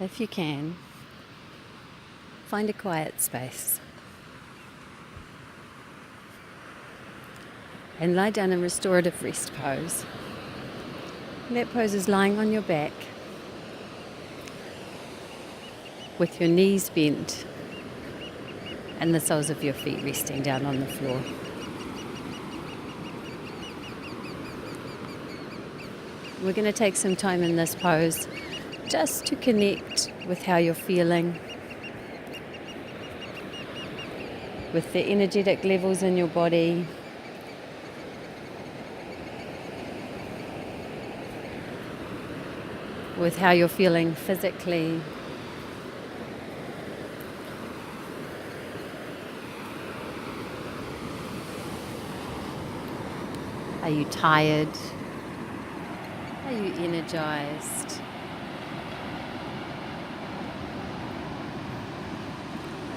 if you can, find a quiet space and lie down in restorative rest pose. And that pose is lying on your back with your knees bent and the soles of your feet resting down on the floor. We're going to take some time in this pose just to connect with how you're feeling, with the energetic levels in your body, with how you're feeling physically. Are you tired? Are you energized?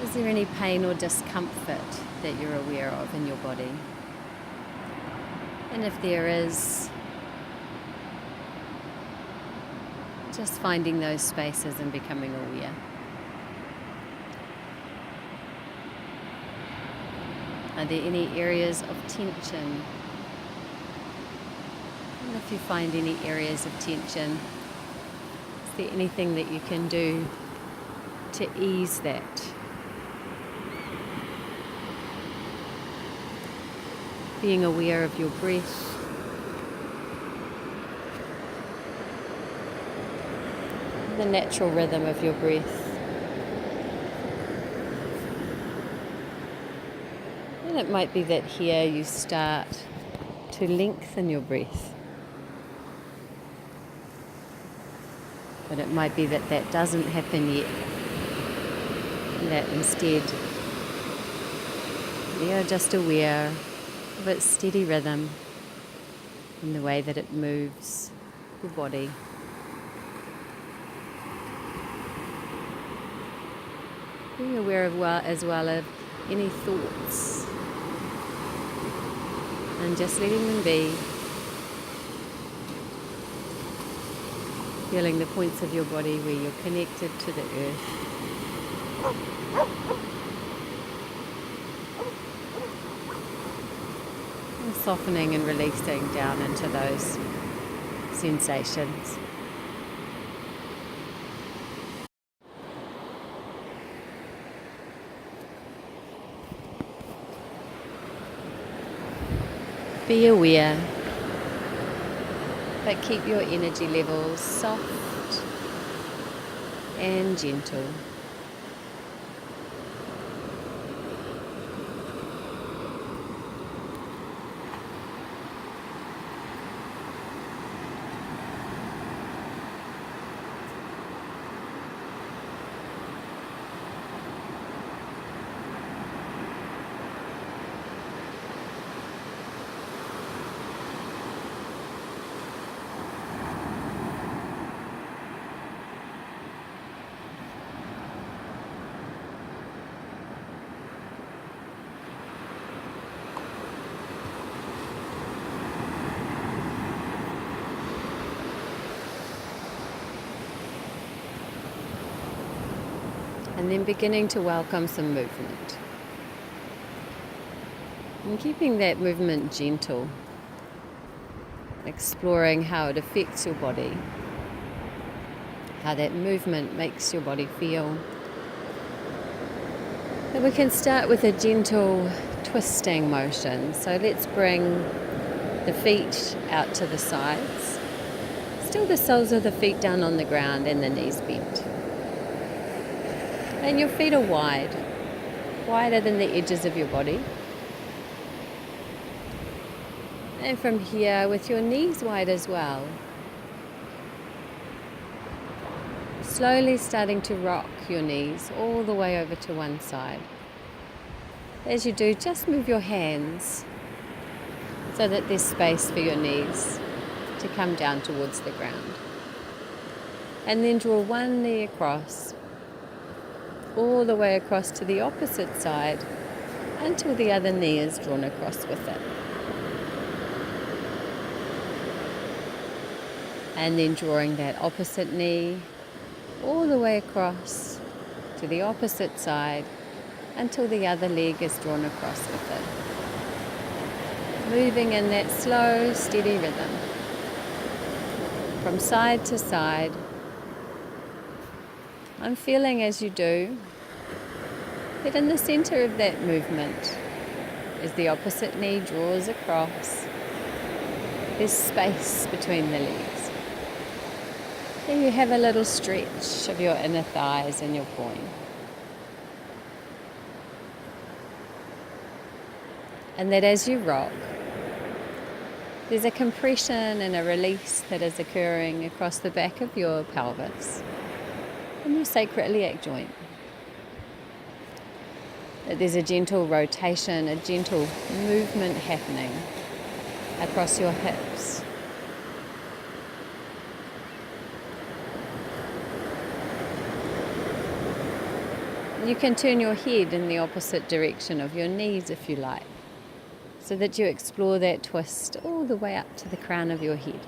Is there any pain or discomfort that you're aware of in your body? And if there is, just finding those spaces and becoming aware. Are there any areas of tension? And if you find any areas of tension, is there anything that you can do to ease that? Being aware of your breath. The natural rhythm of your breath. And it might be that here you start to lengthen your breath. But it might be that that doesn't happen yet. And that instead you're just aware of its steady rhythm and the way that it moves your body. Being aware of as well of any thoughts and just letting them be. Feeling the points of your body where you're connected to the earth. And softening and releasing down into those sensations. Be aware, but keep your energy levels soft and gentle. And then beginning to welcome some movement. And keeping that movement gentle, exploring how it affects your body, how that movement makes your body feel. And we can start with a gentle twisting motion. So let's bring the feet out to the sides. Still the soles of the feet down on the ground and the knees bent. And your feet are wide, wider than the edges of your body. And from here, with your knees wide as well, slowly starting to rock your knees all the way over to one side. As you do, just move your hands so that there's space for your knees to come down towards the ground. And then draw one knee across, all the way across to the opposite side until the other knee is drawn across with it. And then drawing that opposite knee all the way across to the opposite side until the other leg is drawn across with it. Moving in that slow, steady rhythm from side to side. I'm feeling as you do that in the center of that movement, as the opposite knee draws across, there's space between the legs. Then you have a little stretch of your inner thighs and your groin. And that as you rock, there's a compression and a release that is occurring across the back of your pelvis and your sacroiliac joint. That there's a gentle rotation, a gentle movement happening across your hips. You can turn your head in the opposite direction of your knees if you like, so that you explore that twist all the way up to the crown of your head.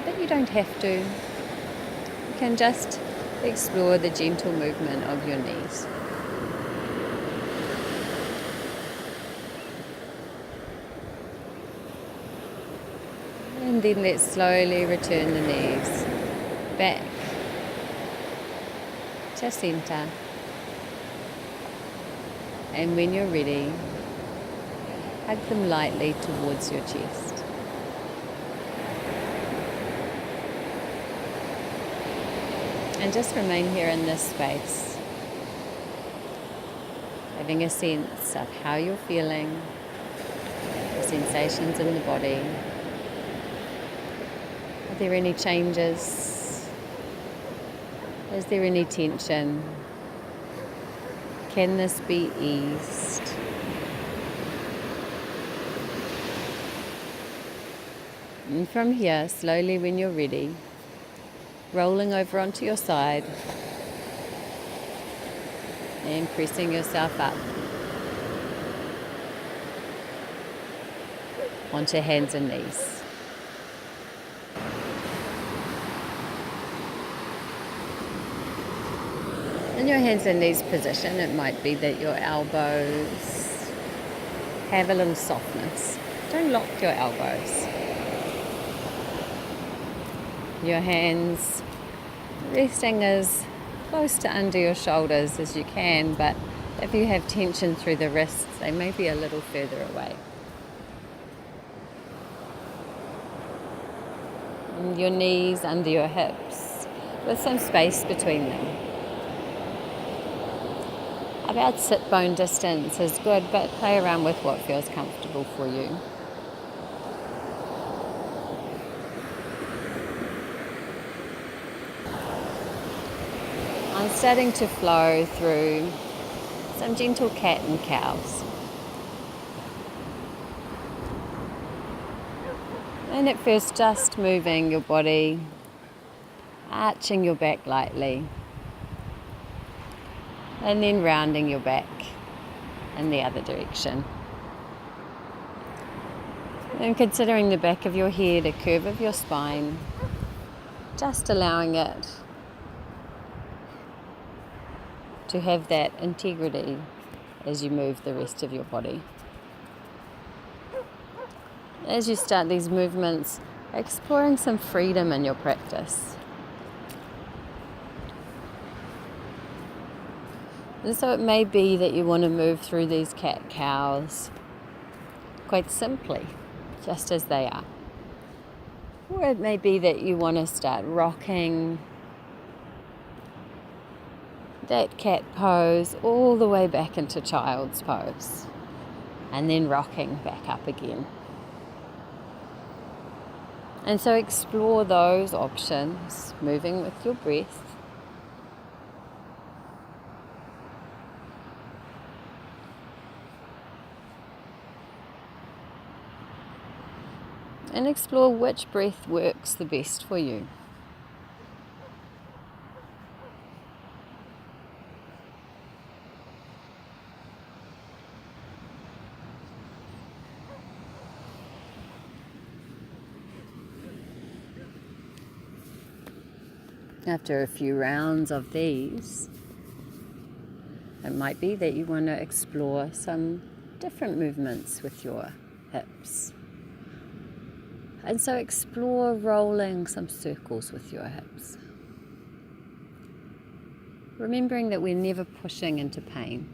But you don't have to. You can just explore the gentle movement of your knees. And then let's slowly return the knees back to center. And when you're ready, hug them lightly towards your chest. And just remain here in this space, having a sense of how you're feeling, the sensations in the body. Are there any changes? Is there any tension? Can this be eased? And from here, slowly when you're ready, rolling over onto your side and pressing yourself up onto hands and knees. In your hands and knees position, it might be that your elbows have a little softness. Don't lock your elbows. Your hands resting as close to under your shoulders as you can, but if you have tension through the wrists, they may be a little further away. And your knees under your hips with some space between them. About sit bone distance is good, but play around with what feels comfortable for you. I'm starting to flow through some gentle cat and cows. And at first just moving your body, arching your back lightly, and then rounding your back in the other direction. And considering the back of your head, a curve of your spine, just allowing it to have that integrity as you move the rest of your body. As you start these movements, exploring some freedom in your practice. And so it may be that you want to move through these cat-cows quite simply, just as they are. Or it may be that you want to start rocking that cat pose all the way back into child's pose, and then rocking back up again. And so explore those options, moving with your breath. And explore which breath works the best for you. After a few rounds of these, it might be that you want to explore some different movements with your hips. And so explore rolling some circles with your hips. Remembering that we're never pushing into pain.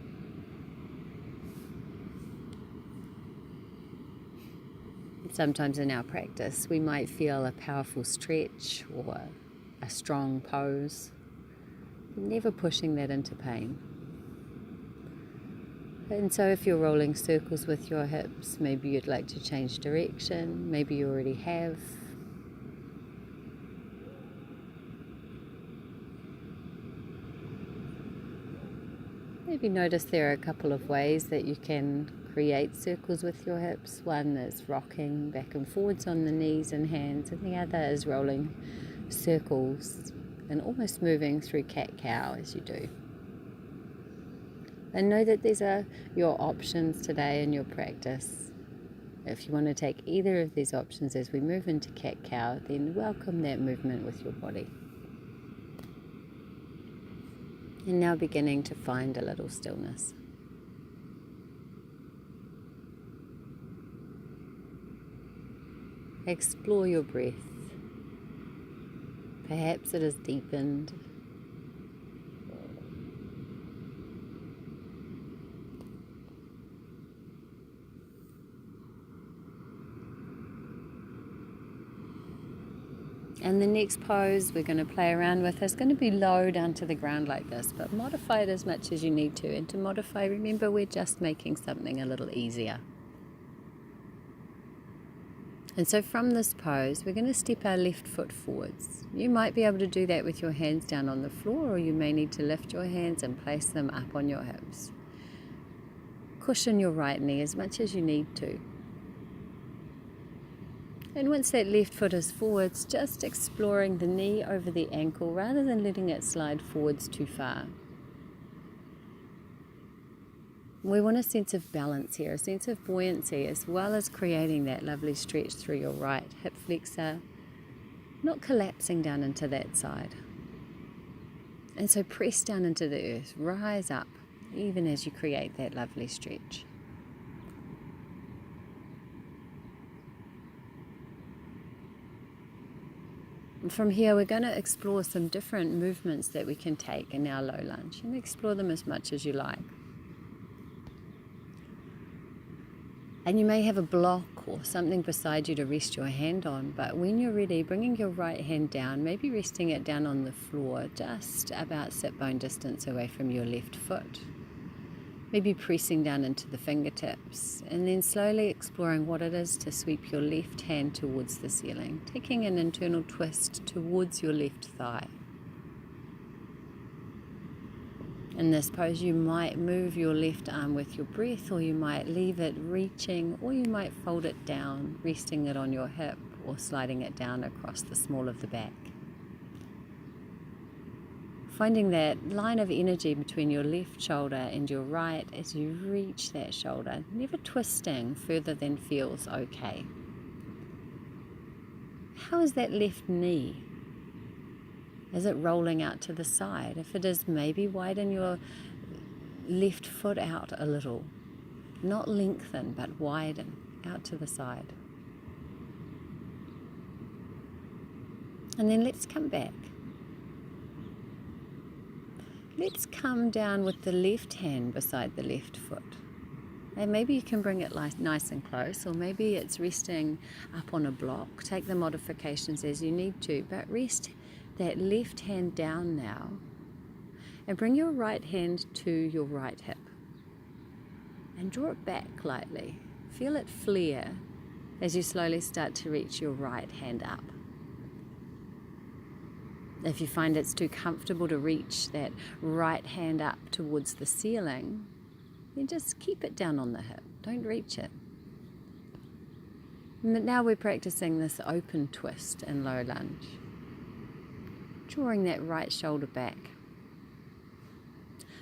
Sometimes in our practice, we might feel a powerful stretch or a strong pose. Never pushing that into pain. And so if you're rolling circles with your hips, maybe you'd like to change direction, maybe you already have. Maybe notice there are a couple of ways that you can create circles with your hips. One is rocking back and forwards on the knees and hands, and the other is rolling circles and almost moving through cat-cow as you do. And know that these are your options today in your practice. If you want to take either of these options as we move into cat-cow, then welcome that movement with your body. And now beginning to find a little stillness. Explore your breath. Perhaps it has deepened. And the next pose we're going to play around with is going to be low down to the ground like this, but modify it as much as you need to. And to modify, remember, we're just making something a little easier. And so from this pose, we're going to step our left foot forwards. You might be able to do that with your hands down on the floor, or you may need to lift your hands and place them up on your hips. Cushion your right knee as much as you need to. And once that left foot is forwards, just exploring the knee over the ankle rather than letting it slide forwards too far. We want a sense of balance here, a sense of buoyancy, as well as creating that lovely stretch through your right hip flexor, not collapsing down into that side. And so press down into the earth, rise up, even as you create that lovely stretch. And from here, we're going to explore some different movements that we can take in our low lunge, and explore them as much as you like. And you may have a block or something beside you to rest your hand on, but when you're ready, bringing your right hand down, maybe resting it down on the floor, just about sit bone distance away from your left foot. Maybe pressing down into the fingertips, and then slowly exploring what it is to sweep your left hand towards the ceiling, taking an internal twist towards your left thigh. In this pose, you might move your left arm with your breath, or you might leave it reaching, or you might fold it down, resting it on your hip, or sliding it down across the small of the back. Finding that line of energy between your left shoulder and your right as you reach that shoulder, never twisting further than feels okay. How is that left knee? Is it rolling out to the side? If it is, maybe widen your left foot out a little. Not lengthen, but widen out to the side. And then let's come back. Let's come down with the left hand beside the left foot. And maybe you can bring it nice and close, or maybe it's resting up on a block. Take the modifications as you need to, but rest that left hand down now, and bring your right hand to your right hip. And draw it back lightly. Feel it flare as you slowly start to reach your right hand up. If you find it's too comfortable to reach that right hand up towards the ceiling, then just keep it down on the hip. Don't reach it. And now we're practicing this open twist in low lunge. Drawing that right shoulder back.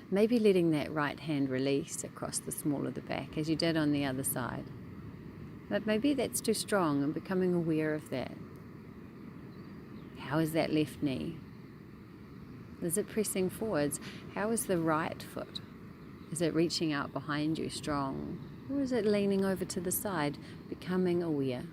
Maybe letting that right hand release across the small of the back as you did on the other side. But maybe that's too strong, and becoming aware of that. How is that left knee? Is it pressing forwards? How is the right foot? Is it reaching out behind you strong? Or is it leaning over to the side, becoming aware?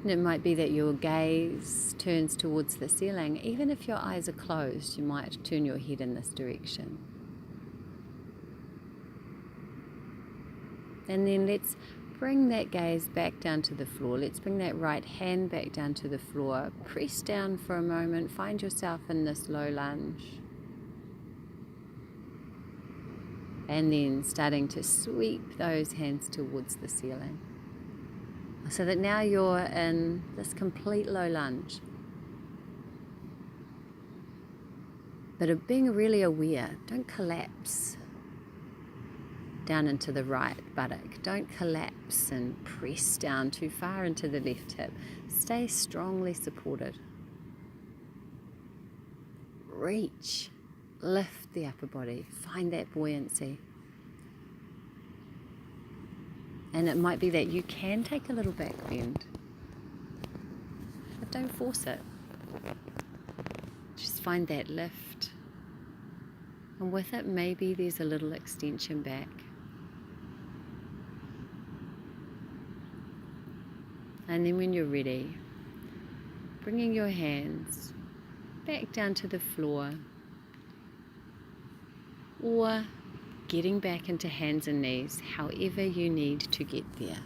And it might be that your gaze turns towards the ceiling. Even if your eyes are closed, you might turn your head in this direction. And then let's bring that gaze back down to the floor. Let's bring that right hand back down to the floor. Press down for a moment. Find yourself in this low lunge. And then starting to sweep those hands towards the ceiling. So that now you're in this complete low lunge. But of being really aware, don't collapse down into the right buttock. Don't collapse and press down too far into the left hip. Stay strongly supported. Reach, lift the upper body, find that buoyancy. And it might be that you can take a little back bend, but don't force it. Just find that lift. And with it, maybe there's a little extension back. And then when you're ready, bringing your hands back down to the floor, or getting back into hands and knees, however you need to get there.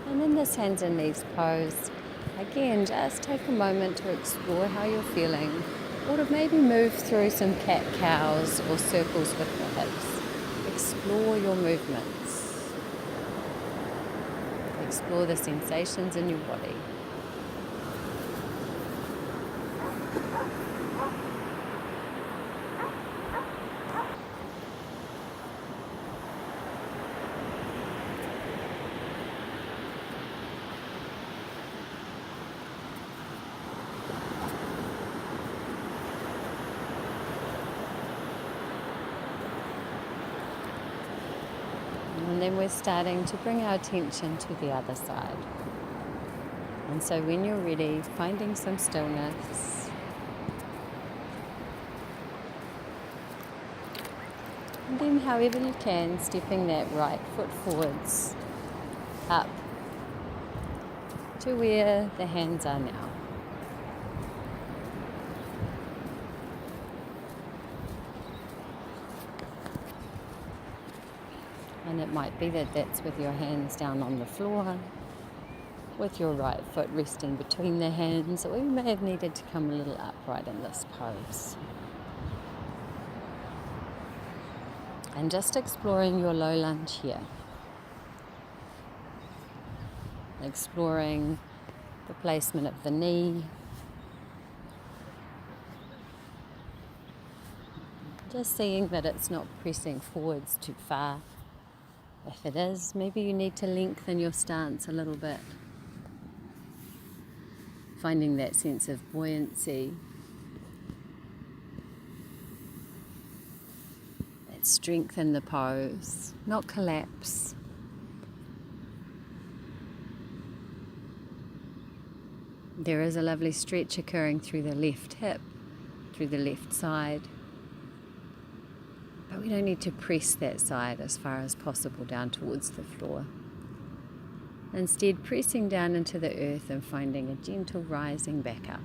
And in this hands and knees pose, again, just take a moment to explore how you're feeling, or to maybe move through some cat-cows or circles with the hips. Explore your movements. Explore the sensations in your body. And then we're starting to bring our attention to the other side. And so when you're ready, finding some stillness. And then however you can, stepping that right foot forwards, up to where the hands are now. And it might be that that's with your hands down on the floor, with your right foot resting between the hands, or you may have needed to come a little upright in this pose. And just exploring your low lunge here. Exploring the placement of the knee. Just seeing that it's not pressing forwards too far. If it is, maybe you need to lengthen your stance a little bit. Finding that sense of buoyancy, that strength in the pose, not collapse. There is a lovely stretch occurring through the left hip, through the left side. But we don't need to press that side as far as possible down towards the floor. Instead, pressing down into the earth and finding a gentle rising back up.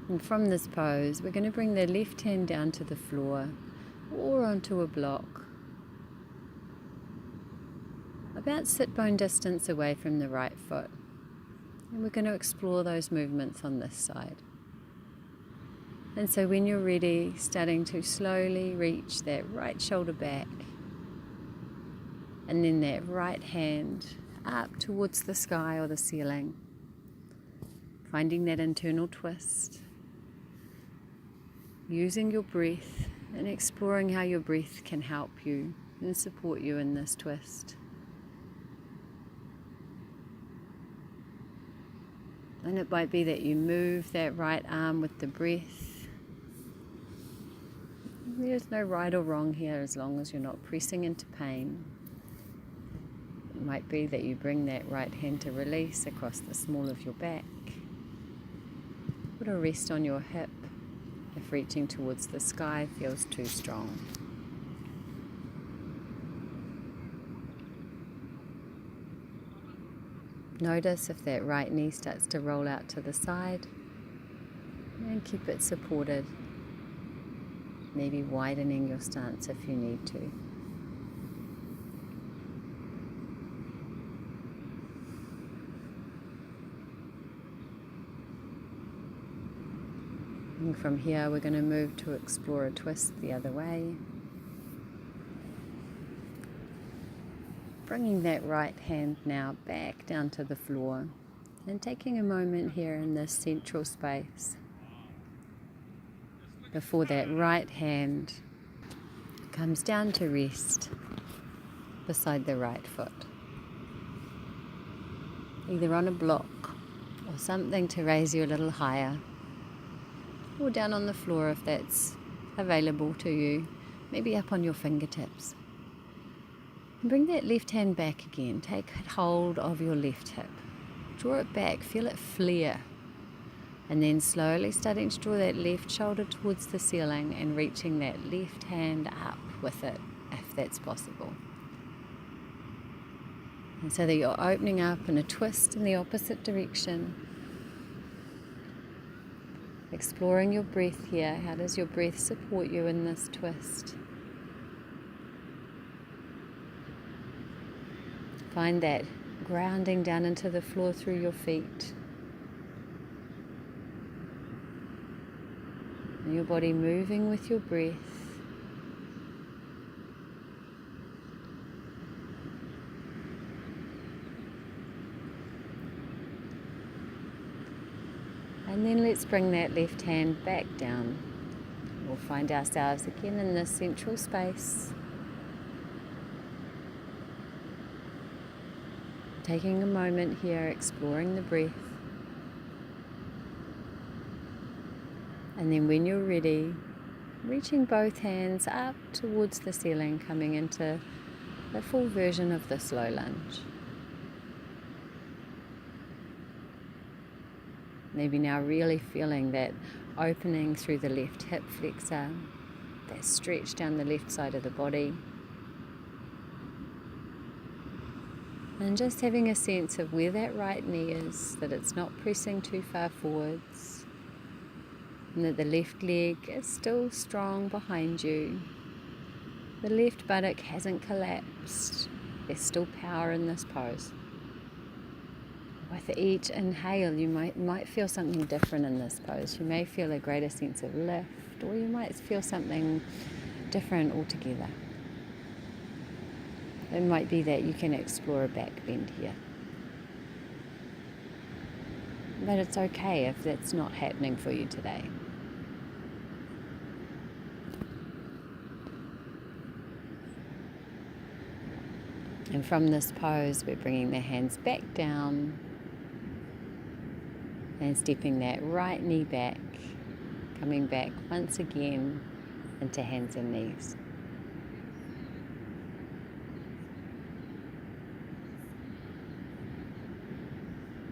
And from this pose, we're going to bring the left hand down to the floor or onto a block, about sit bone distance away from the right foot. And we're going to explore those movements on this side. And so when you're ready, starting to slowly reach that right shoulder back, and then that right hand up towards the sky or the ceiling, finding that internal twist, using your breath and exploring how your breath can help you and support you in this twist. And it might be that you move that right arm with the breath. There's no right or wrong here as long as you're not pressing into pain. It might be that you bring that right hand to release across the small of your back. Put a rest on your hip if reaching towards the sky feels too strong. Notice if that right knee starts to roll out to the side, and keep it supported, maybe widening your stance if you need to. And from here we're going to move to explore a twist the other way. Bringing that right hand now back down to the floor and taking a moment here in this central space before that right hand comes down to rest beside the right foot, either on a block or something to raise you a little higher, or down on the floor if that's available to you, maybe up on your fingertips. Bring that left hand back again. Take hold of your left hip. Draw it back, feel it flare. And then slowly starting to draw that left shoulder towards the ceiling and reaching that left hand up with it, if that's possible. And so that you're opening up in a twist in the opposite direction. Exploring your breath here. How does your breath support you in this twist? Find that grounding down into the floor through your feet. And your body moving with your breath. And then let's bring that left hand back down. We'll find ourselves again in this central space. Taking a moment here, exploring the breath. And then when you're ready, reaching both hands up towards the ceiling, coming into the full version of the slow lunge. Maybe now really feeling that opening through the left hip flexor, that stretch down the left side of the body. And just having a sense of where that right knee is, that it's not pressing too far forwards, and that the left leg is still strong behind you. The left buttock hasn't collapsed. There's still power in this pose. With each inhale, you might feel something different in this pose. You may feel a greater sense of lift, or you might feel something different altogether. It might be that you can explore a back bend here. But it's okay if that's not happening for you today. And from this pose, we're bringing the hands back down and stepping that right knee back, coming back once again into hands and knees.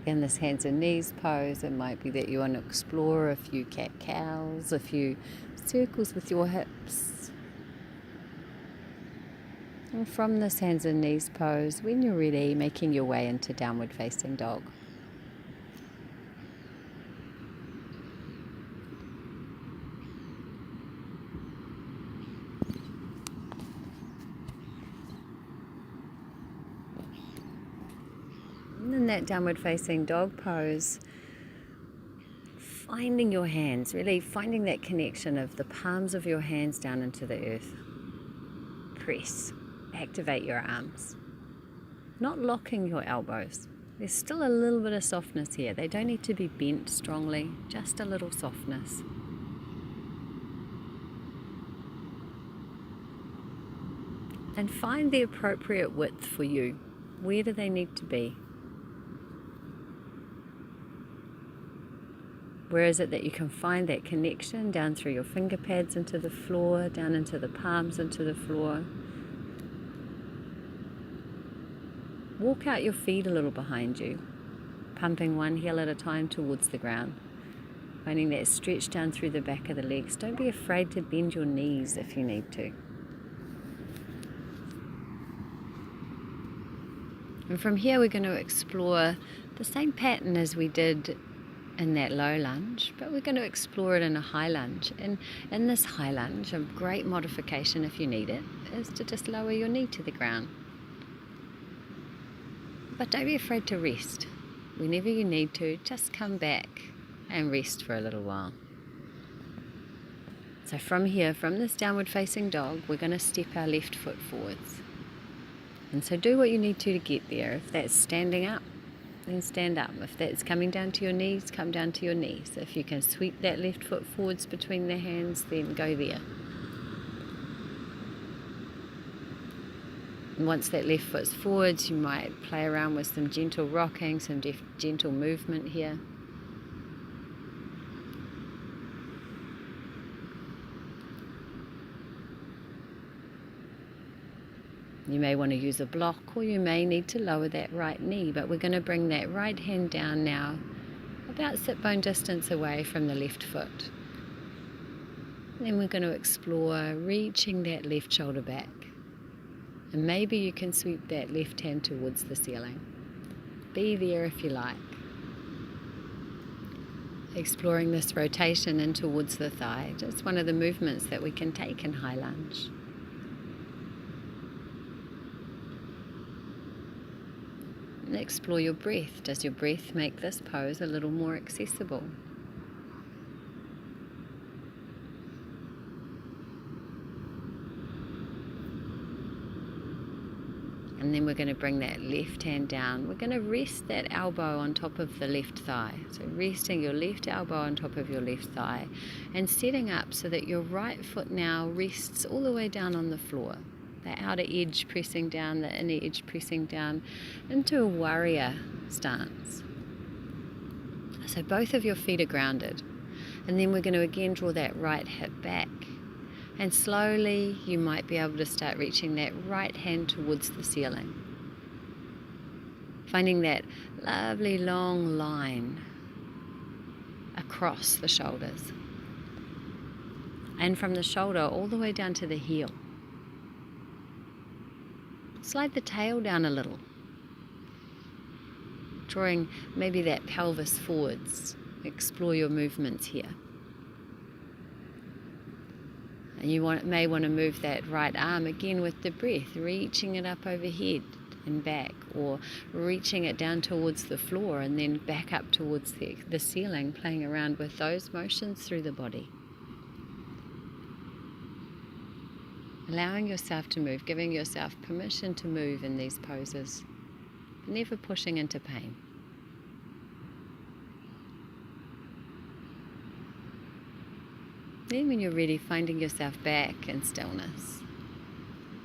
In this hands and knees pose, it might be that you want to explore a few cat-cows, a few circles with your hips. And from this hands and knees pose, when you're ready, making your way into downward facing dog. In that downward facing dog pose, finding your hands, really finding that connection of the palms of your hands down into the earth. Press, activate your arms, not locking your elbows. There's still a little bit of softness here. They don't need to be bent strongly, just a little softness. And find the appropriate width for you. Where do they need to be? Where is it that you can find that connection down through your finger pads into the floor, down into the palms into the floor. Walk out your feet a little behind you, pumping one heel at a time towards the ground. Finding that stretch down through the back of the legs. Don't be afraid to bend your knees if you need to. And from here we're going to explore the same pattern as we did in that low lunge, but we're going to explore it in a high lunge. And in this high lunge, a great modification if you need it, is to just lower your knee to the ground. But don't be afraid to rest. Whenever you need to, just come back and rest for a little while. So from here, from this downward facing dog, we're going to step our left foot forwards. And so do what you need to get there. If that's standing up, then stand up. If that's coming down to your knees, come down to your knees. If you can sweep that left foot forwards between the hands, then go there. And once that left foot's forwards, you might play around with some gentle rocking, some gentle movement here. You may want to use a block, or you may need to lower that right knee, but we're going to bring that right hand down now, about sit bone distance away from the left foot. And then we're going to explore reaching that left shoulder back. And maybe you can sweep that left hand towards the ceiling. Be there if you like. Exploring this rotation in towards the thigh. Just one of the movements that we can take in high lunge. And explore your breath. Does your breath make this pose a little more accessible? And then we're going to bring that left hand down. We're going to rest that elbow on top of the left thigh. So resting your left elbow on top of your left thigh and setting up so that your right foot now rests all the way down on the floor. The outer edge pressing down, the inner edge pressing down into a warrior stance. So both of your feet are grounded. And then we're going to again draw that right hip back. And slowly you might be able to start reaching that right hand towards the ceiling. Finding that lovely long line across the shoulders. And from the shoulder all the way down to the heel. Slide the tail down a little. Drawing maybe that pelvis forwards. Explore your movements here. And you may want to move that right arm again with the breath, reaching it up overhead and back, or reaching it down towards the floor and then back up towards the ceiling, playing around with those motions through the body. Allowing yourself to move, giving yourself permission to move in these poses, never pushing into pain. Then when you're ready, finding yourself back in stillness.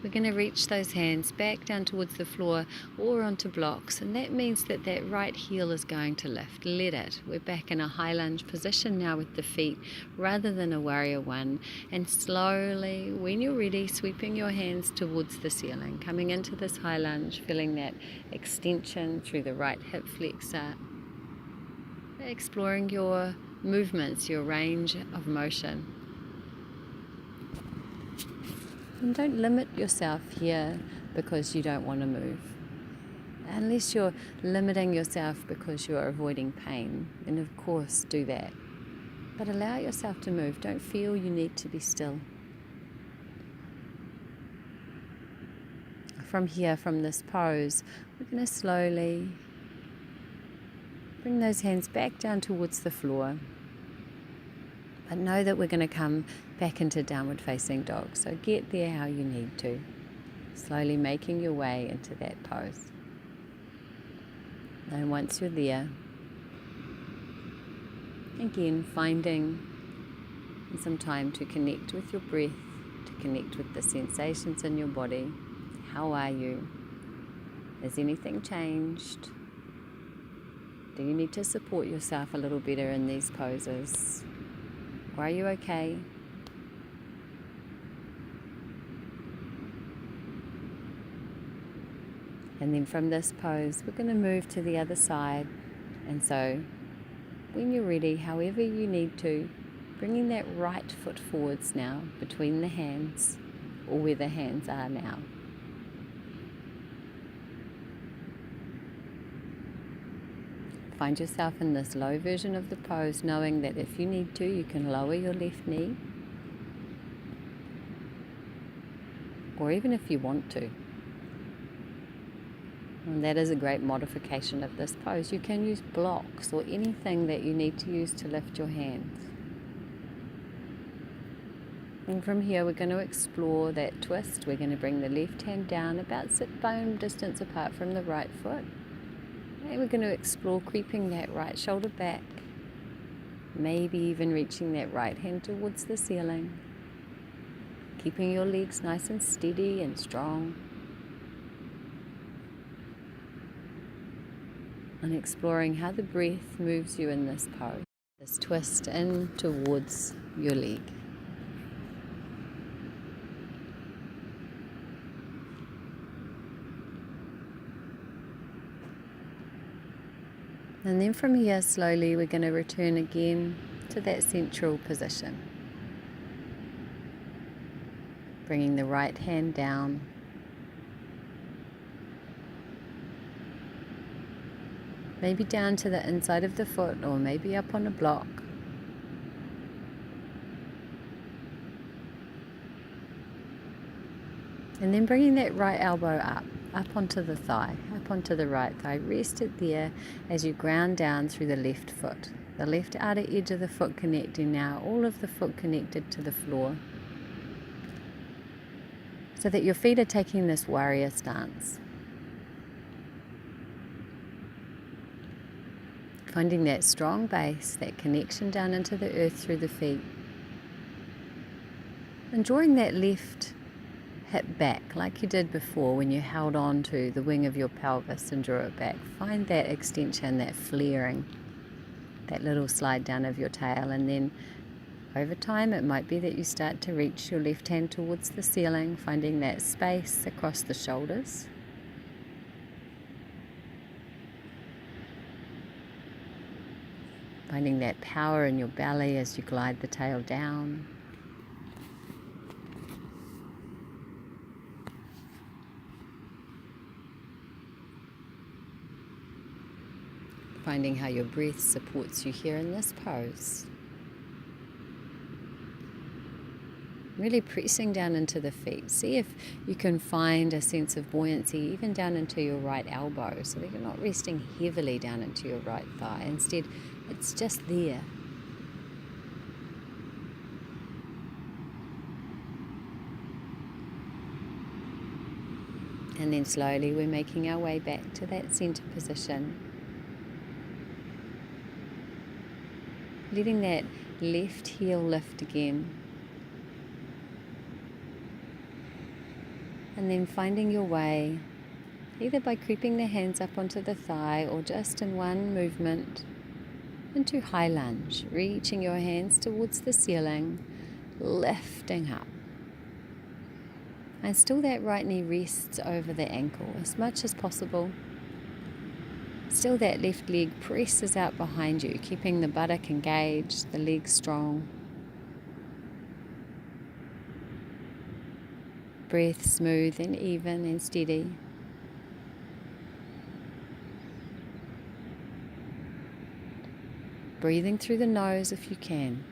We're going to reach those hands back down towards the floor or onto blocks, and that means that that right heel is going to lift. Let it. We're back in a high lunge position now with the feet rather than a warrior one, and slowly, when you're ready, sweeping your hands towards the ceiling, coming into this high lunge, feeling that extension through the right hip flexor, exploring your movements, your range of motion. And don't limit yourself here because you don't want to move. Unless you're limiting yourself because you're avoiding pain, then of course do that. But allow yourself to move. Don't feel you need to be still. From here, from this pose, we're going to slowly bring those hands back down towards the floor. But know that we're going to come back into downward facing dog. So get there how you need to. Slowly making your way into that pose. And once you're there, again finding some time to connect with your breath, to connect with the sensations in your body. How are you? Has anything changed? Do you need to support yourself a little better in these poses? Or are you okay? And then from this pose, we're going to move to the other side. And so, when you're ready, however you need to, bringing that right foot forwards now, between the hands, or where the hands are now. Find yourself in this low version of the pose, knowing that if you need to, you can lower your left knee. Or even if you want to. And that is a great modification of this pose. You can use blocks or anything that you need to use to lift your hands. And from here we're going to explore that twist. We're going to bring the left hand down about sit bone distance apart from the right foot. And we're going to explore creeping that right shoulder back. Maybe even reaching that right hand towards the ceiling. Keeping your legs nice and steady and strong. And exploring how the breath moves you in this pose. This twist in towards your leg. And then from here, slowly, we're going to return again to that central position. Bringing the right hand down. Maybe down to the inside of the foot, or maybe up on a block. And then bringing that right elbow up onto the thigh, up onto the right thigh. Rest it there as you ground down through the left foot. The left outer edge of the foot connecting now, all of the foot connected to the floor. So that your feet are taking this warrior stance. Finding that strong base, that connection down into the earth through the feet. And drawing that left hip back like you did before when you held on to the wing of your pelvis and drew it back. Find that extension, that flaring, that little slide down of your tail. And then over time it might be that you start to reach your left hand towards the ceiling, finding that space across the shoulders. Finding that power in your belly as you glide the tail down. Finding how your breath supports you here in this pose. Really pressing down into the feet. See if you can find a sense of buoyancy even down into your right elbow, so that you're not resting heavily down into your right thigh. Instead, it's just there. And then slowly we're making our way back to that center position. Letting that left heel lift again. And then finding your way, either by creeping the hands up onto the thigh or just in one movement, into high lunge, reaching your hands towards the ceiling, lifting up. And still that right knee rests over the ankle as much as possible. Still that left leg presses out behind you, keeping the buttock engaged, the legs strong. Breath smooth and even and steady. Breathing through the nose if you can.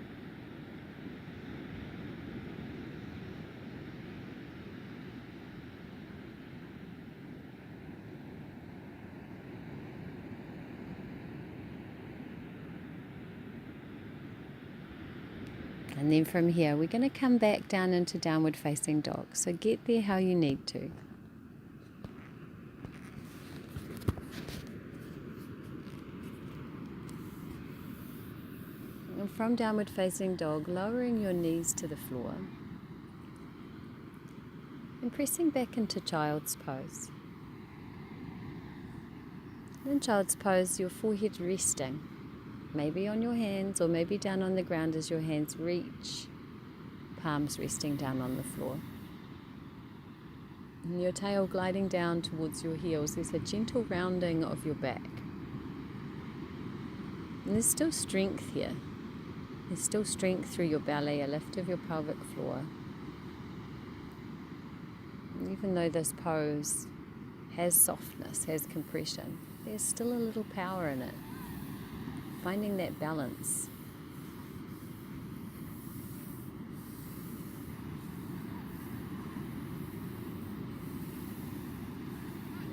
And then from here, we're going to come back down into downward facing dog. So get there how you need to. And from downward facing dog, lowering your knees to the floor. And pressing back into child's pose. In child's pose, your forehead resting, maybe on your hands or maybe down on the ground as your hands reach, palms resting down on the floor. And your tail gliding down towards your heels. There's a gentle rounding of your back. And there's still strength here. There's still strength through your belly, a lift of your pelvic floor. And even though this pose has softness, has compression, there's still a little power in it. Finding that balance.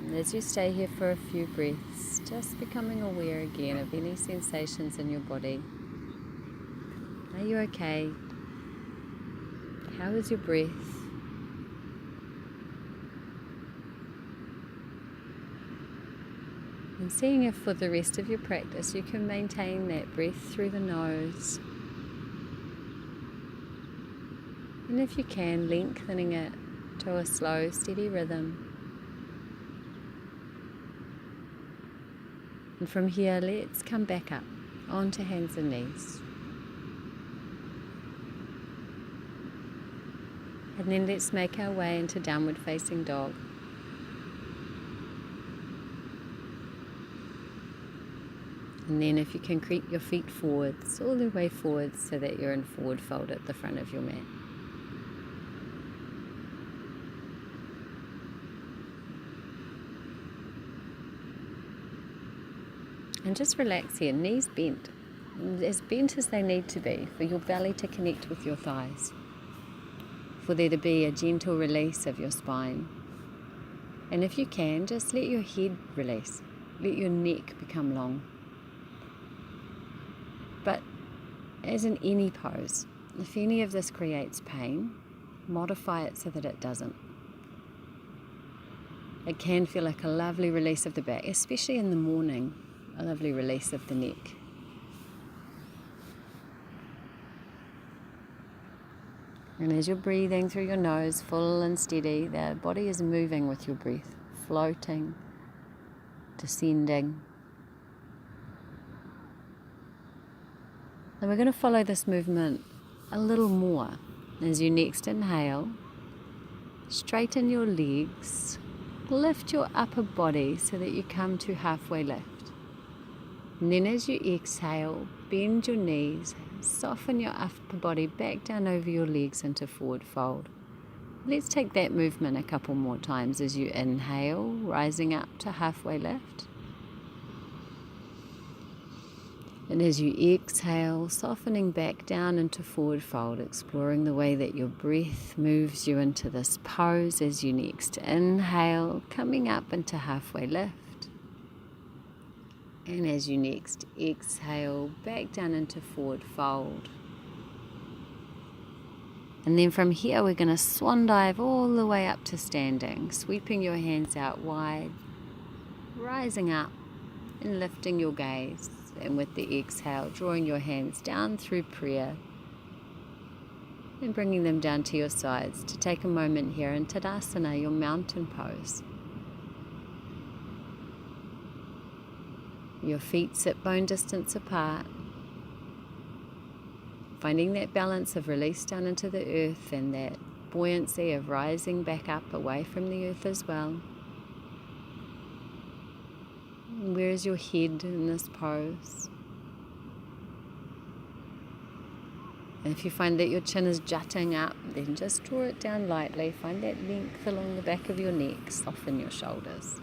And as you stay here for a few breaths, just becoming aware again of any sensations in your body. Are you okay? How is your breath? And seeing if for the rest of your practice you can maintain that breath through the nose. And if you can, lengthening it to a slow, steady rhythm. And from here, let's come back up onto hands and knees. And then let's make our way into downward facing dog. And then if you can creep your feet forwards, all the way forwards so that you're in forward fold at the front of your mat. And just relax here, knees bent, as bent as they need to be for your belly to connect with your thighs, for there to be a gentle release of your spine. And if you can, just let your head release, let your neck become long. But as in any pose, if any of this creates pain, modify it so that it doesn't. It can feel like a lovely release of the back, especially in the morning, a lovely release of the neck. And as you're breathing through your nose, full and steady, the body is moving with your breath, floating, descending. And we're going to follow this movement a little more. As you next inhale, straighten your legs, lift your upper body so that you come to halfway lift. And then as you exhale, bend your knees, soften your upper body back down over your legs into forward fold. Let's take that movement a couple more times as you inhale, rising up to halfway lift. And as you exhale, softening back down into forward fold, exploring the way that your breath moves you into this pose as you next inhale, coming up into halfway lift. And as you next exhale, back down into forward fold. And then from here, we're going to swan dive all the way up to standing, sweeping your hands out wide, rising up and lifting your gaze. And with the exhale, drawing your hands down through prayer and bringing them down to your sides to take a moment here in Tadasana, your mountain pose. Your feet sit bone distance apart, finding that balance of release down into the earth and that buoyancy of rising back up away from the earth as well. Where is your head in this pose? And if you find that your chin is jutting up, then just draw it down lightly. Find that length along the back of your neck. Soften your shoulders.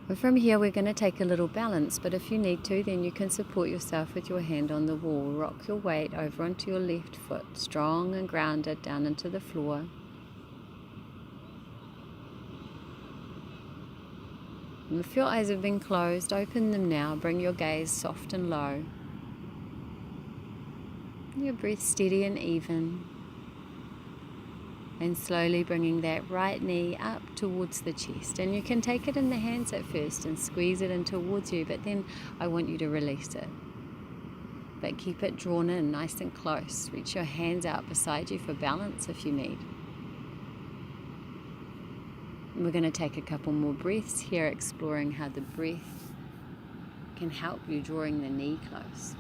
And from here, we're going to take a little balance, but if you need to, then you can support yourself with your hand on the wall. Rock your weight over onto your left foot, strong and grounded down into the floor. And if your eyes have been closed, open them now. Bring your gaze soft and low. Your breath steady and even. And slowly bringing that right knee up towards the chest. And you can take it in the hands at first and squeeze it in towards you, but then I want you to release it. But keep it drawn in nice and close. Reach your hands out beside you for balance if you need. We're going to take a couple more breaths here, exploring how the breath can help you drawing the knee close.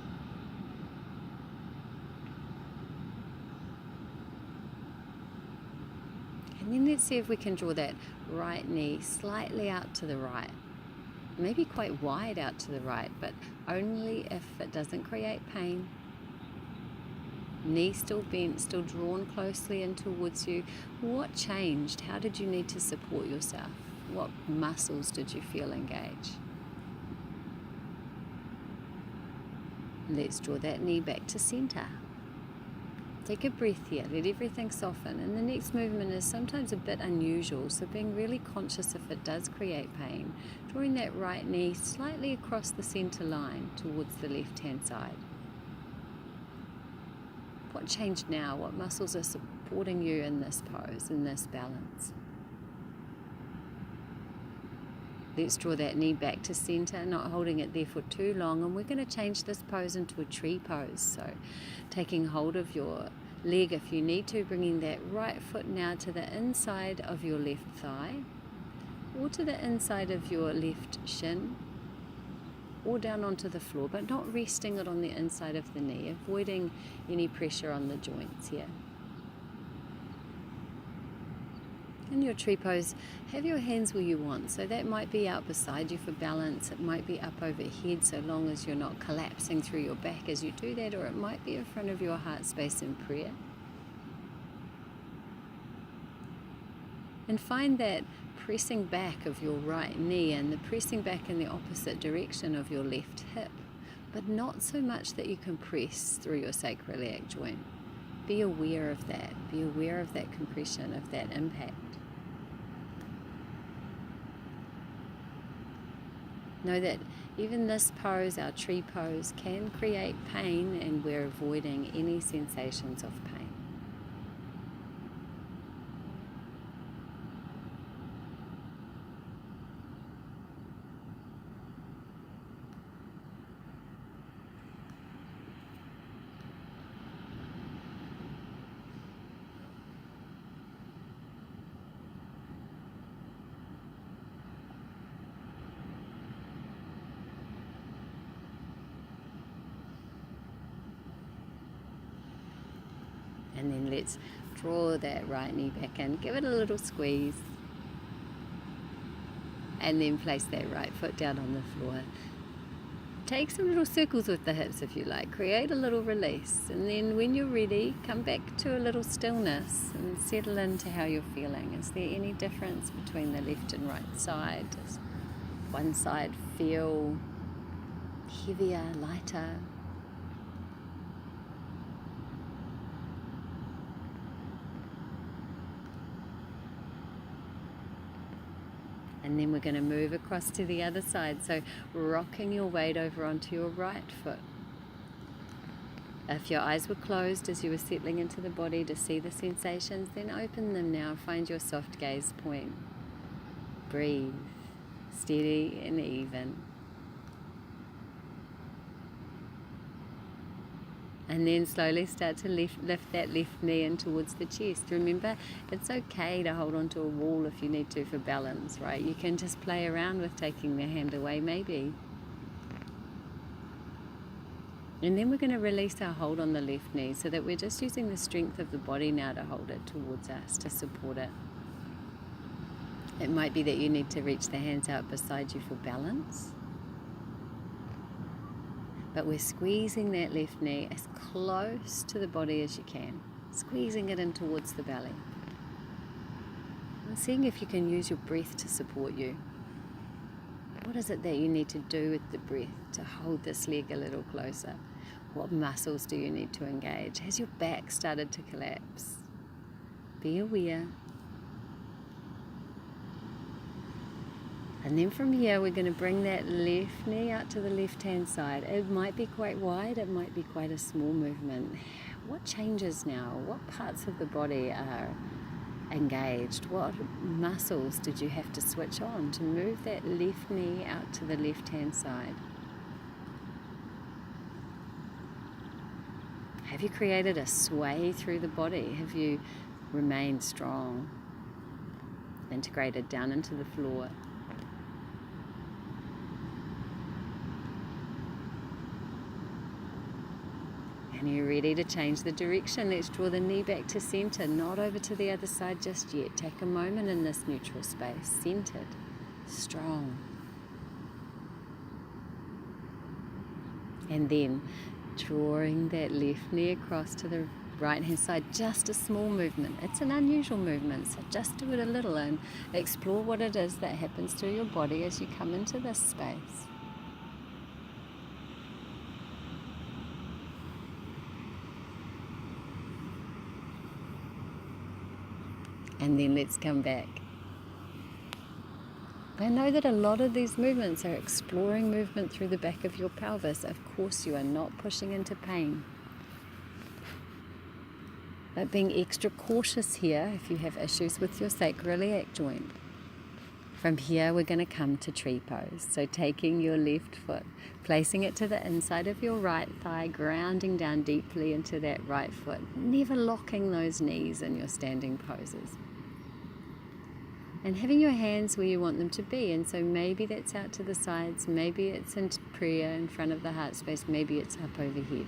And then let's see if we can draw that right knee slightly out to the right. Maybe quite wide out to the right, but only if it doesn't create pain. Knee still bent, still drawn closely in towards you. What changed? How did you need to support yourself? What muscles did you feel engage? Let's draw that knee back to center. Take a breath here, let everything soften. And the next movement is sometimes a bit unusual, so being really conscious if it does create pain. Drawing that right knee slightly across the center line towards the left-hand side. What changed now? What muscles are supporting you in this pose, in this balance? Let's draw that knee back to center, not holding it there for too long. And we're going to change this pose into a tree pose. So taking hold of your leg if you need to, bringing that right foot now to the inside of your left thigh, or to the inside of your left shin, or down onto the floor, but not resting it on the inside of the knee, avoiding any pressure on the joints here. In your tree pose, have your hands where you want. So that might be out beside you for balance. It might be up overhead so long as you're not collapsing through your back as you do that, or it might be in front of your heart space in prayer. And find that pressing back of your right knee and the pressing back in the opposite direction of your left hip, but not so much that you can press through your sacroiliac joint. Be aware of that. Be aware of that compression, of that impact. Know that even this pose, our tree pose, can create pain, and we're avoiding any sensations of pain. And then let's draw that right knee back in. Give it a little squeeze. And then place that right foot down on the floor. Take some little circles with the hips if you like. Create a little release. And then when you're ready, come back to a little stillness and settle into how you're feeling. Is there any difference between the left and right side? Does one side feel heavier, lighter? And then we're going to move across to the other side. So rocking your weight over onto your right foot. If your eyes were closed as you were settling into the body to see the sensations, then open them now. Find your soft gaze point. Breathe. Steady and even. And then slowly start to lift that left knee in towards the chest. Remember, it's okay to hold onto a wall if you need to for balance, right? You can just play around with taking the hand away, maybe. And then we're going to release our hold on the left knee so that we're just using the strength of the body now to hold it towards us, to support it. It might be that you need to reach the hands out beside you for balance. But we're squeezing that left knee as close to the body as you can. Squeezing it in towards the belly. And seeing if you can use your breath to support you. What is it that you need to do with the breath to hold this leg a little closer? What muscles do you need to engage? Has your back started to collapse? Be aware. And then from here, we're going to bring that left knee out to the left-hand side. It might be quite wide, it might be quite a small movement. What changes now? What parts of the body are engaged? What muscles did you have to switch on to move that left knee out to the left-hand side? Have you created a sway through the body? Have you remained strong? integrated down into the floor. And you're ready to change the direction. Let's draw the knee back to center, not over to the other side just yet. Take a moment in this neutral space, centered, strong. And then drawing that left knee across to the right hand side, just a small movement. It's an unusual movement, so just do it a little and explore what it is that happens to your body as you come into this space. And then let's come back. I know that a lot of these movements are exploring movement through the back of your pelvis. Of course, you are not pushing into pain. But being extra cautious here if you have issues with your sacroiliac joint. From here, we're going to come to tree pose. So taking your left foot, placing it to the inside of your right thigh, grounding down deeply into that right foot, never locking those knees in your standing poses. And having your hands where you want them to be. And so maybe that's out to the sides, maybe it's in prayer in front of the heart space, maybe it's up overhead.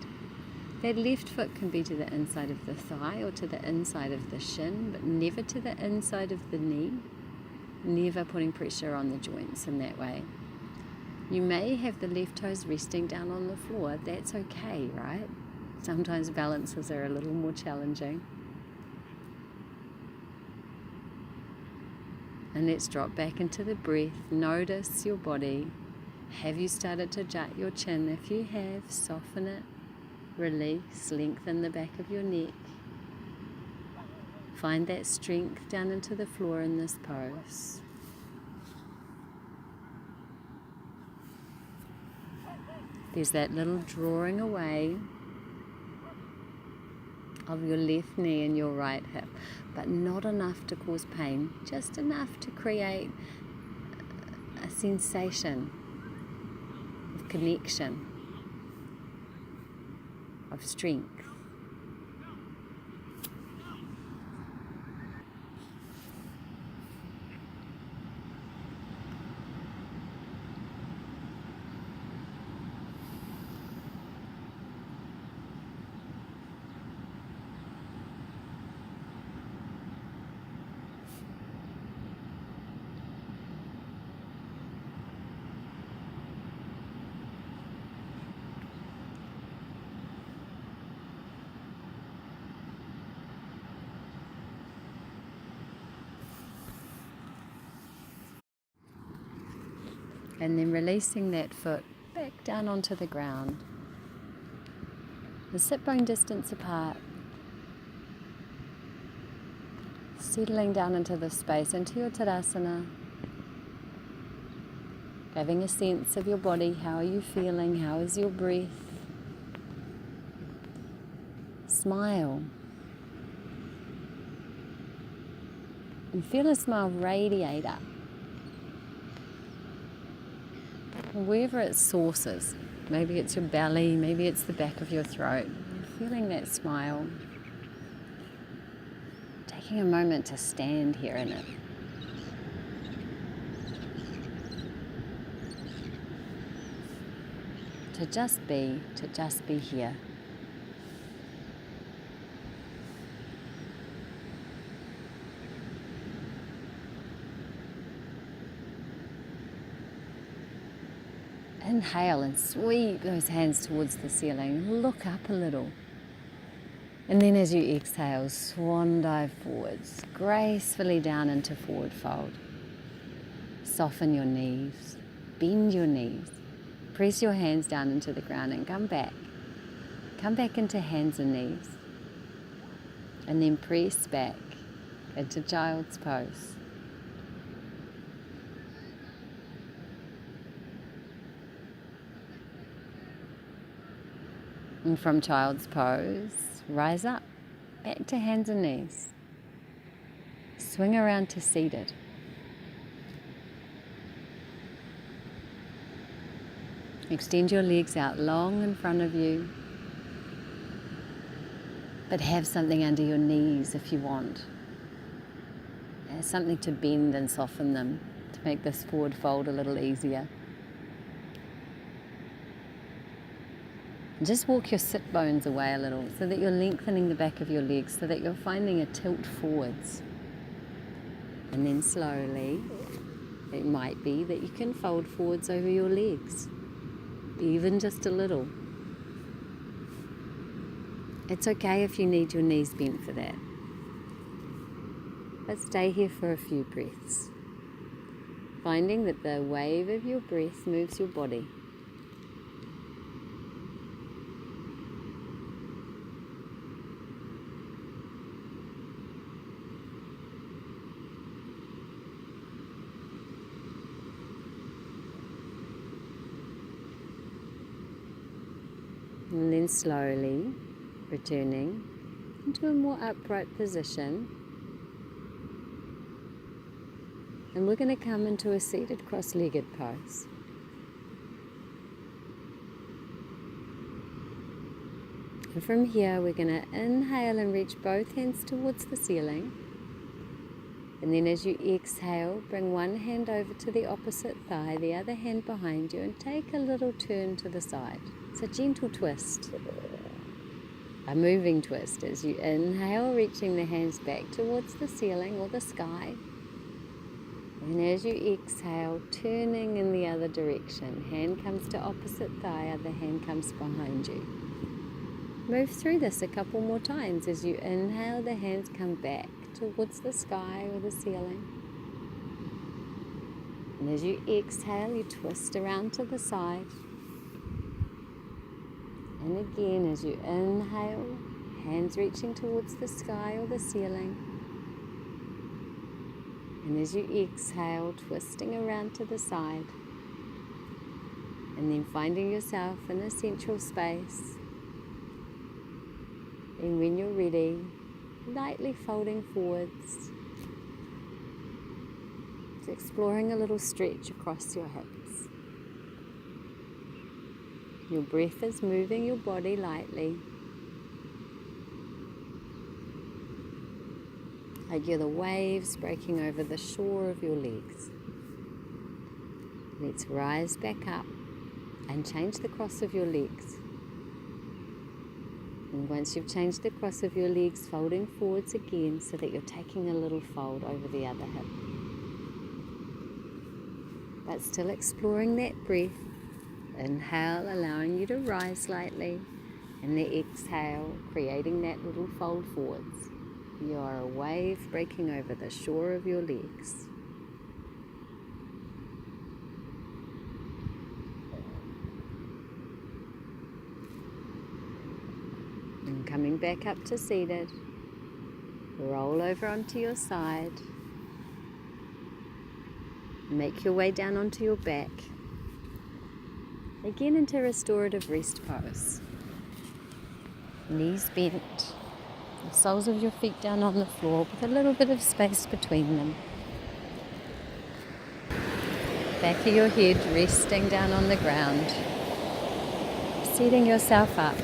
That left foot can be to the inside of the thigh or to the inside of the shin, but never to the inside of the knee, never putting pressure on the joints in that way. You may have the left toes resting down on the floor. That's okay, right? Sometimes balances are a little more challenging. And let's drop back into the breath. Notice your body. Have you started to jut your chin? If you have, soften it, release, lengthen the back of your neck. Find that strength down into the floor in this pose. There's that little drawing away of your left knee and your right hip, but not enough to cause pain, just enough to create a sensation of connection, of strength. And then releasing that foot back down onto the ground. The sit bone distance apart. Settling down into the space, into your Tadasana. Having a sense of your body. How are you feeling? How is your breath? Smile. And feel a smile radiate up. Wherever it sources, maybe it's your belly, maybe it's the back of your throat, feeling that smile, taking a moment to stand here in it. To just be here. Inhale and sweep those hands towards the ceiling. Look up a little. And then as you exhale, swan dive forwards, gracefully down into forward fold. Soften your knees, bend your knees, press your hands down into the ground and come back. Come back into hands and knees. And then press back into child's pose. And from child's pose, rise up, back to hands and knees. Swing around to seated. Extend your legs out long in front of you, but have something under your knees if you want. something to bend and soften them, to make this forward fold a little easier. And just walk your sit bones away a little so that you're lengthening the back of your legs, so that you're finding a tilt forwards. And then slowly, it might be that you can fold forwards over your legs, even just a little. It's okay if you need your knees bent for that. But stay here for a few breaths, finding that the wave of your breath moves your body. And then slowly returning into a more upright position. And we're going to come into a seated cross-legged pose. And from here we're going to inhale and reach both hands towards the ceiling. And then as you exhale, bring one hand over to the opposite thigh, the other hand behind you, and take a little turn to the side. It's a gentle twist, a moving twist as you inhale, reaching the hands back towards the ceiling or the sky. And as you exhale, turning in the other direction, hand comes to opposite thigh, other hand comes behind you. Move through this a couple more times. As you inhale, the hands come back towards the sky or the ceiling. And as you exhale, you twist around to the side. And again, as you inhale, hands reaching towards the sky or the ceiling. And as you exhale, twisting around to the side. And then finding yourself in a central space. And when you're ready, lightly folding forwards, exploring a little stretch across your hips. Your breath is moving your body lightly, like you're the waves breaking over the shore of your legs. Let's rise back up and change the cross of your legs. And once you've changed the cross of your legs, folding forwards again so that you're taking a little fold over the other hip. But still exploring that breath. Inhale, allowing you to rise slightly, and the exhale, creating that little fold forwards. You are a wave breaking over the shore of your legs. And coming back up to seated, roll over onto your side. Make your way down onto your back. Again into restorative rest pose. Knees bent, the soles of your feet down on the floor with a little bit of space between them. Back of your head resting down on the ground. Setting yourself up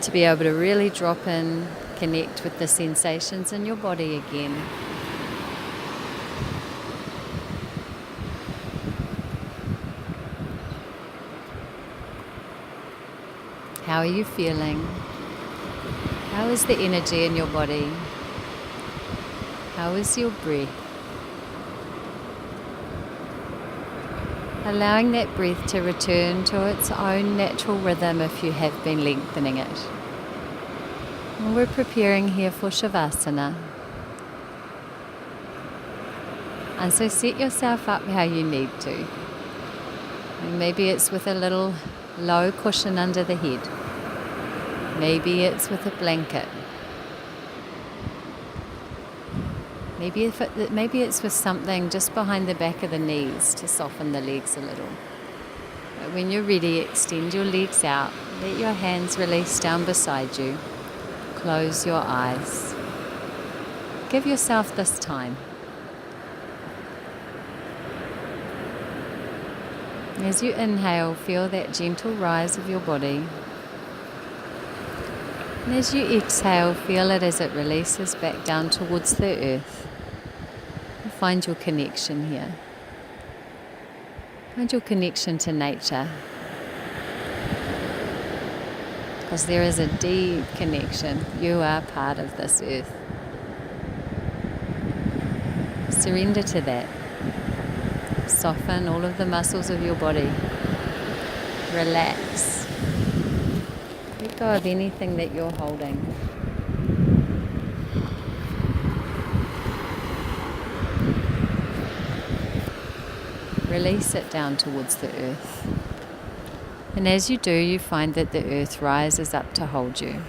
to be able to really drop in, connect with the sensations in your body again. How are you feeling? How is the energy in your body? How is your breath? Allowing that breath to return to its own natural rhythm if you have been lengthening it. And we're preparing here for Shavasana. And so set yourself up how you need to. And maybe it's with a little low cushion under the head. Maybe it's with a blanket. Maybe it's with something just behind the back of the knees to soften the legs a little. But when you're ready, extend your legs out. Let your hands release down beside you. Close your eyes. Give yourself this time. As you inhale, feel that gentle rise of your body. And as you exhale, feel it as it releases back down towards the earth. And find your connection here. Find your connection to nature. Because there is a deep connection. You are part of this earth. Surrender to that. Soften all of the muscles of your body. Relax. Let go of anything that you're holding. Release it down towards the earth. And as you do, you find that the earth rises up to hold you.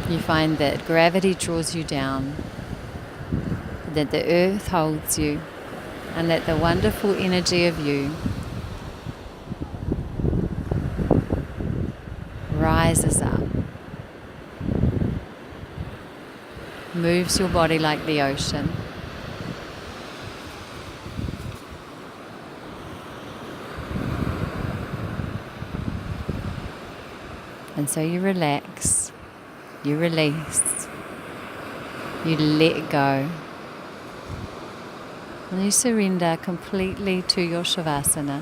You find that gravity draws you down, that the earth holds you, and that the wonderful energy of you rises up, moves your body like the ocean. And so you relax, you release, you let go, and you surrender completely to your Shavasana.